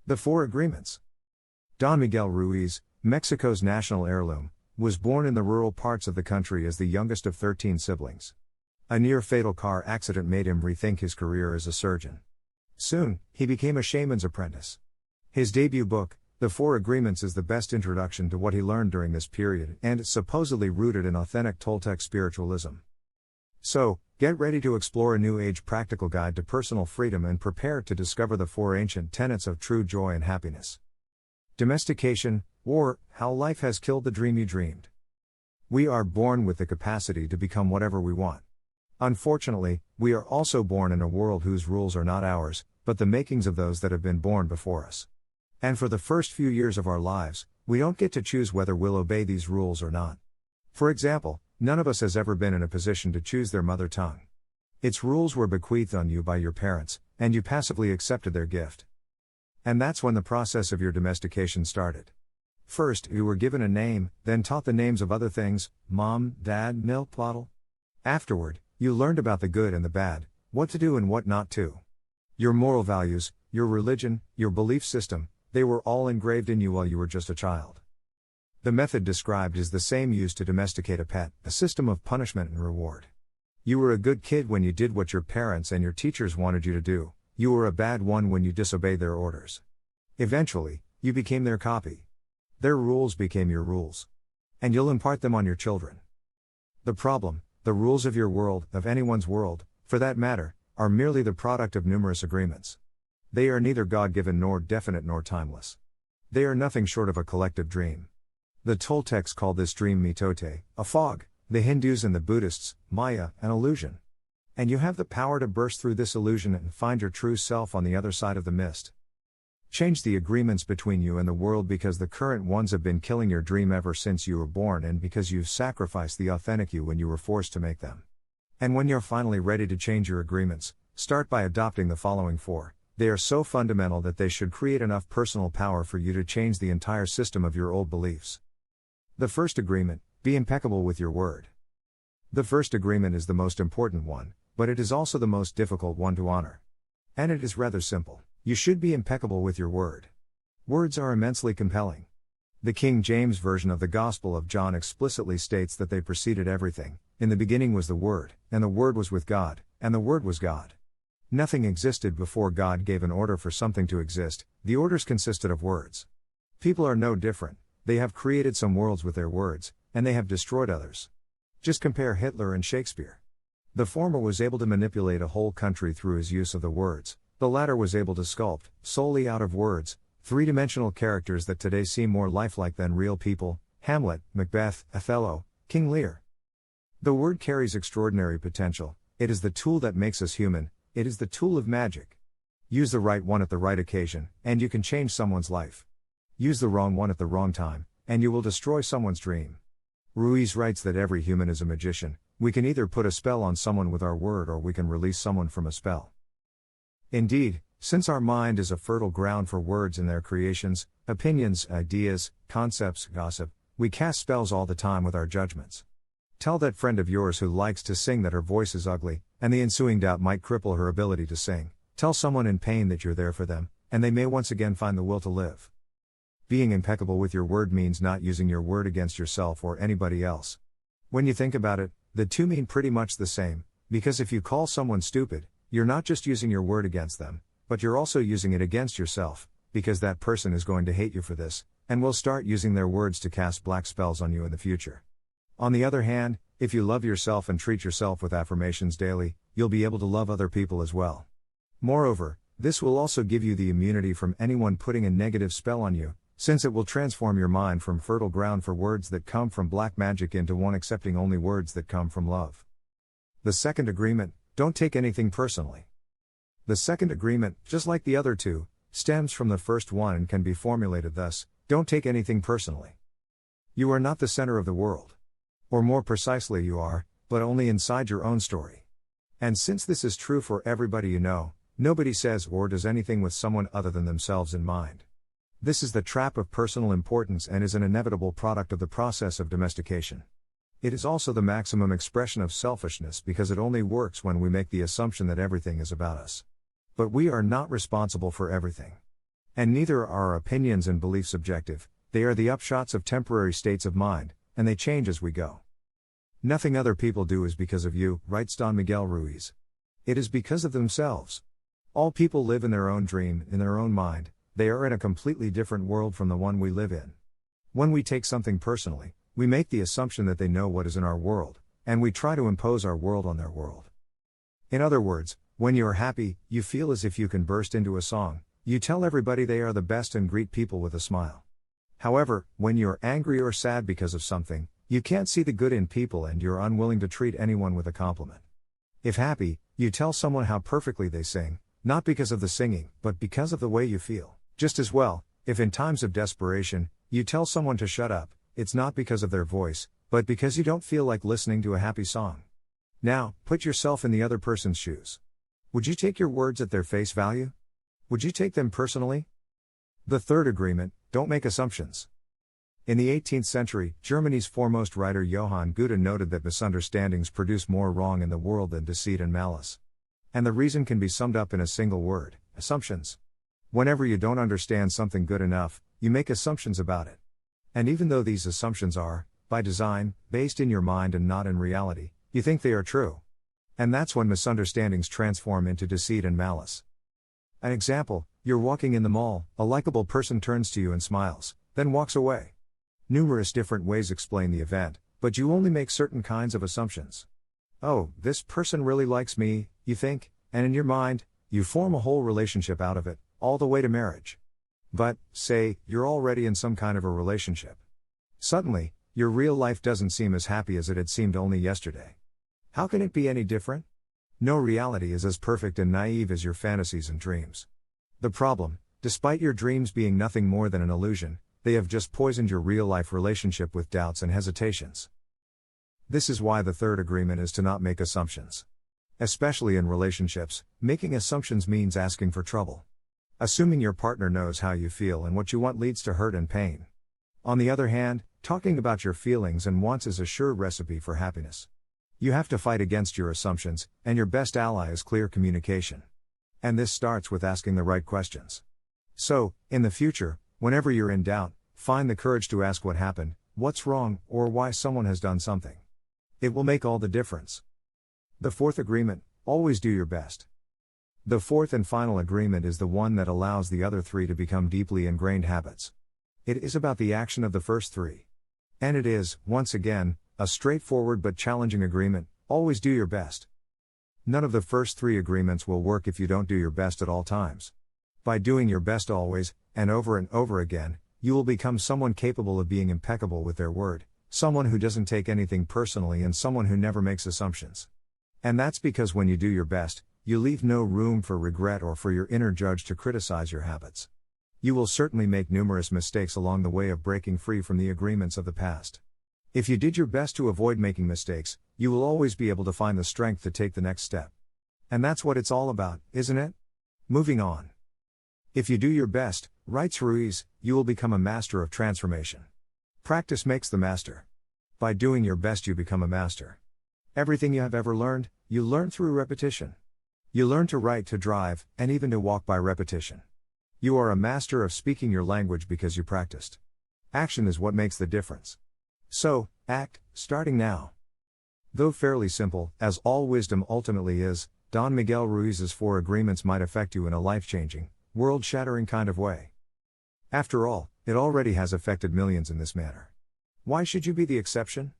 The Four Agreements. Don Miguel Ruiz, Mexico's national heirloom, was born in the rural parts of the country as the youngest of 13 siblings. A near-fatal car accident made him rethink his career as a surgeon. Soon, he became a shaman's apprentice. His debut book, The Four Agreements, is the best introduction to what he learned during this period and is supposedly rooted in authentic Toltec spiritualism. So, get ready to explore a new age practical guide to personal freedom and prepare to discover the four ancient tenets of true joy and happiness. Domestication, or how life has killed the dream you dreamed. We are born with the capacity to become whatever we want. Unfortunately, we are also born in a world whose rules are not ours, but the makings of those that have been born before us. And for the first few years of our lives, we don't get to choose whether we'll obey these rules or not. For example, none of us has ever been in a position to choose their mother tongue. Its rules were bequeathed on you by your parents, and you passively accepted their gift. And that's when the process of your domestication started. First, you were given a name, then taught the names of other things: mom, dad, milk bottle. Afterward, you learned about the good and the bad, what to do and what not to. Your moral values, your religion, your belief system, they were all engraved in you while you were just a child. The method described is the same used to domesticate a pet, a system of punishment and reward. You were a good kid when you did what your parents and your teachers wanted you to do. You were a bad one when you disobeyed their orders. Eventually, you became their copy. Their rules became your rules. And you'll impart them on your children. The problem, the rules of your world, of anyone's world, for that matter, are merely the product of numerous agreements. They are neither God-given nor definite nor timeless. They are nothing short of a collective dream. The Toltecs call this dream mitote, a fog, the Hindus and the Buddhists, Maya, an illusion. And you have the power to burst through this illusion and find your true self on the other side of the mist. Change the agreements between you and the world, because the current ones have been killing your dream ever since you were born, and because you've sacrificed the authentic you when you were forced to make them. And when you're finally ready to change your agreements, start by adopting the following four. They are so fundamental that they should create enough personal power for you to change the entire system of your old beliefs. The first agreement: be impeccable with your word. The first agreement is the most important one, but it is also the most difficult one to honor. And it is rather simple. You should be impeccable with your word. Words are immensely compelling. The King James Version of the Gospel of John explicitly states that they preceded everything. In the beginning was the Word, and the Word was with God, and the Word was God. Nothing existed before God gave an order for something to exist. The orders consisted of words. People are no different. They have created some worlds with their words, and they have destroyed others. Just compare Hitler and Shakespeare. The former was able to manipulate a whole country through his use of the words. The latter was able to sculpt, solely out of words, three-dimensional characters that today seem more lifelike than real people: Hamlet, Macbeth, Othello, King Lear. The word carries extraordinary potential. It is the tool that makes us human. It is the tool of magic. Use the right one at the right occasion, and you can change someone's life. Use the wrong one at the wrong time, and you will destroy someone's dream. Ruiz writes that every human is a magician. We can either put a spell on someone with our word, or we can release someone from a spell. Indeed, since our mind is a fertile ground for words and their creations, opinions, ideas, concepts, gossip, we cast spells all the time with our judgments. Tell that friend of yours who likes to sing that her voice is ugly, and the ensuing doubt might cripple her ability to sing. Tell someone in pain that you're there for them, and they may once again find the will to live. Being impeccable with your word means not using your word against yourself or anybody else. When you think about it, the two mean pretty much the same, because if you call someone stupid, you're not just using your word against them, but you're also using it against yourself, because that person is going to hate you for this, and will start using their words to cast black spells on you in the future. On the other hand, if you love yourself and treat yourself with affirmations daily, you'll be able to love other people as well. Moreover, this will also give you the immunity from anyone putting a negative spell on you, since it will transform your mind from fertile ground for words that come from black magic into one accepting only words that come from love. The second agreement: don't take anything personally. The second agreement, just like the other two, stems from the first one and can be formulated thus: don't take anything personally. You are not the center of the world. Or more precisely, you are, but only inside your own story. And since this is true for everybody you know, nobody says or does anything with someone other than themselves in mind. This is the trap of personal importance and is an inevitable product of the process of domestication. It is also the maximum expression of selfishness, because it only works when we make the assumption that everything is about us. But we are not responsible for everything. And neither are our opinions and beliefs objective, they are the upshots of temporary states of mind, and they change as we go. Nothing other people do is because of you, writes Don Miguel Ruiz. It is because of themselves. All people live in their own dream, in their own mind, they are in a completely different world from the one we live in. When we take something personally, we make the assumption that they know what is in our world, and we try to impose our world on their world. In other words, when you are happy, you feel as if you can burst into a song, you tell everybody they are the best and greet people with a smile. However, when you're angry or sad because of something, you can't see the good in people and you're unwilling to treat anyone with a compliment. If happy, you tell someone how perfectly they sing, not because of the singing, but because of the way you feel. Just as well, if in times of desperation, you tell someone to shut up, it's not because of their voice, but because you don't feel like listening to a happy song. Now, put yourself in the other person's shoes. Would you take your words at their face value? Would you take them personally? The third agreement, don't make assumptions. In the 18th century, Germany's foremost writer Johann Goethe noted that misunderstandings produce more wrong in the world than deceit and malice. And the reason can be summed up in a single word: assumptions. Whenever you don't understand something good enough, you make assumptions about it. And even though these assumptions are, by design, based in your mind and not in reality, you think they are true. And that's when misunderstandings transform into deceit and malice. An example: you're walking in the mall, a likable person turns to you and smiles, then walks away. Numerous different ways explain the event, but you only make certain kinds of assumptions. Oh, this person really likes me, you think, and in your mind, you form a whole relationship out of it, all the way to marriage. But, say, you're already in some kind of a relationship. Suddenly, your real life doesn't seem as happy as it had seemed only yesterday. How can it be any different? No reality is as perfect and naive as your fantasies and dreams. The problem, despite your dreams being nothing more than an illusion, they have just poisoned your real-life relationship with doubts and hesitations. This is why the third agreement is to not make assumptions. Especially in relationships, making assumptions means asking for trouble. Assuming your partner knows how you feel and what you want leads to hurt and pain. On the other hand, talking about your feelings and wants is a sure recipe for happiness. You have to fight against your assumptions, and your best ally is clear communication. And this starts with asking the right questions. So, in the future, whenever you're in doubt, find the courage to ask what happened, what's wrong, or why someone has done something. It will make all the difference. The fourth agreement, always do your best. The fourth and final agreement is the one that allows the other three to become deeply ingrained habits. It is about the action of the first three. And it is, once again, a straightforward but challenging agreement: always do your best. None of the first three agreements will work if you don't do your best at all times. By doing your best always, and over again, you will become someone capable of being impeccable with their word, someone who doesn't take anything personally, and someone who never makes assumptions. And that's because when you do your best, you leave no room for regret or for your inner judge to criticize your habits. You will certainly make numerous mistakes along the way of breaking free from the agreements of the past. If you did your best to avoid making mistakes, you will always be able to find the strength to take the next step. And that's what it's all about, isn't it? Moving on. If you do your best, writes Ruiz, you will become a master of transformation. Practice makes the master. By doing your best, you become a master. Everything you have ever learned, you learn through repetition. You learn to write, to drive, and even to walk by repetition. You are a master of speaking your language because you practiced. Action is what makes the difference. So, act, starting now. Though fairly simple, as all wisdom ultimately is, Don Miguel Ruiz's 4 agreements might affect you in a life-changing, world-shattering kind of way. After all, it already has affected millions in this manner. Why should you be the exception?